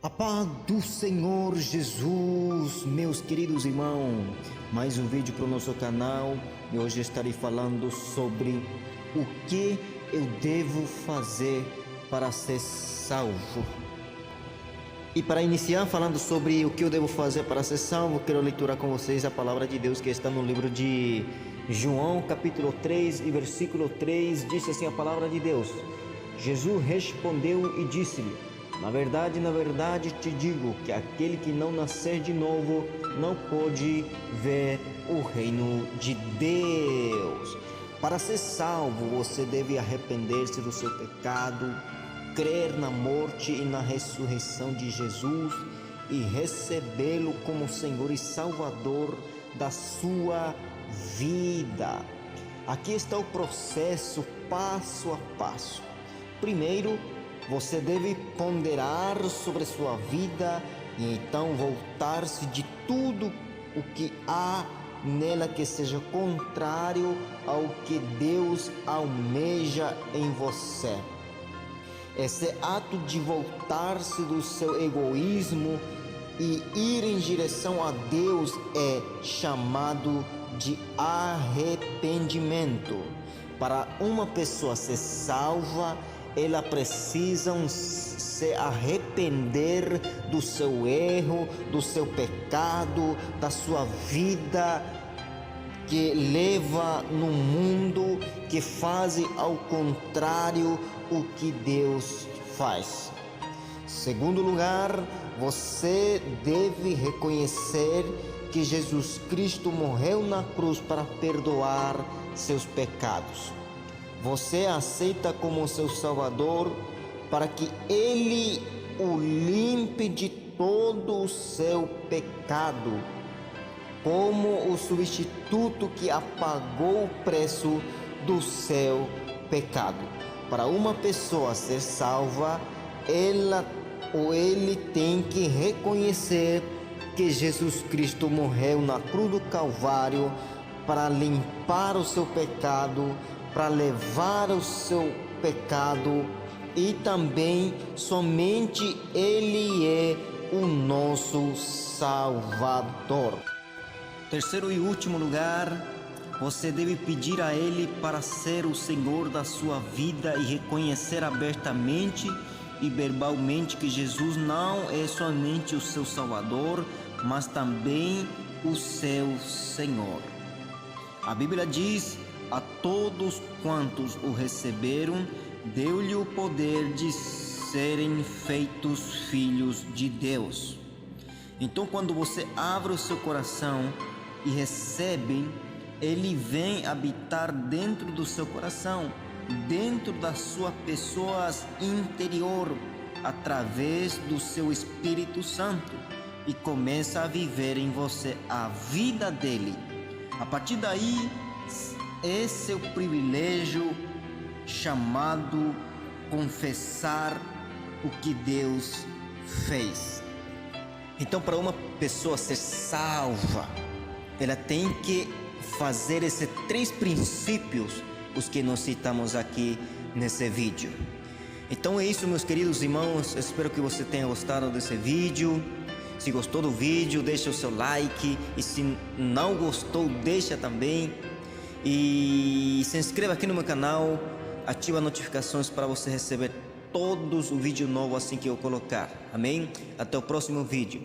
A paz do Senhor Jesus, meus queridos irmãos, mais um vídeo para o nosso canal e hoje estarei falando sobre o que eu devo fazer para ser salvo. E para iniciar falando sobre o que eu devo fazer para ser salvo, quero leitura com vocês a palavra de Deus que está no livro de João, capítulo 3 e versículo 3, diz assim a palavra de Deus: Jesus respondeu e disse-lhe: na verdade te digo que aquele que não nascer de novo não pode ver o reino de Deus. Para ser salvo, você deve arrepender-se do seu pecado, crer na morte e na ressurreição de Jesus e recebê-lo como Senhor e Salvador da sua vida. Aqui está o processo passo a passo. Primeiro, você deve ponderar sobre sua vida e então voltar-se de tudo o que há nela que seja contrário ao que Deus almeja em você. Esse ato de voltar-se do seu egoísmo e ir em direção a Deus é chamado de arrependimento. Para uma pessoa ser salva, ela precisa se arrepender do seu erro, do seu pecado, da sua vida que leva no mundo, que faz ao contrário o que Deus faz. Segundo lugar, você deve reconhecer que Jesus Cristo morreu na cruz para perdoar seus pecados. Você aceita como seu Salvador para que Ele o limpe de todo o seu pecado, como o substituto que apagou o preço do seu pecado. Para uma pessoa ser salva, ela ou ele tem que reconhecer que Jesus Cristo morreu na cruz do Calvário para limpar o seu pecado, para levar o seu pecado, e também somente Ele é o nosso Salvador. Terceiro e último lugar, você deve pedir a Ele para ser o Senhor da sua vida e reconhecer abertamente e verbalmente que Jesus não é somente o seu Salvador, mas também o seu Senhor. A Bíblia diz: a todos quantos o receberam, deu-lhe o poder de serem feitos filhos de Deus. Então, quando você abre o seu coração e recebe, Ele vem habitar dentro do seu coração, dentro da sua pessoa interior, através do seu Espírito Santo, e começa a viver em você a vida dele. A partir daí, esse é o privilégio chamado confessar o que Deus fez. Então, para uma pessoa ser salva, ela tem que fazer esses 3 princípios, os que nós citamos aqui nesse vídeo. Então é isso, meus queridos irmãos, espero que você tenha gostado desse vídeo. Se gostou do vídeo, deixa o seu like, e se não gostou, deixa também. E se inscreva aqui no meu canal, ativa as notificações para você receber todos os vídeos novos assim que eu colocar. Amém? Até o próximo vídeo.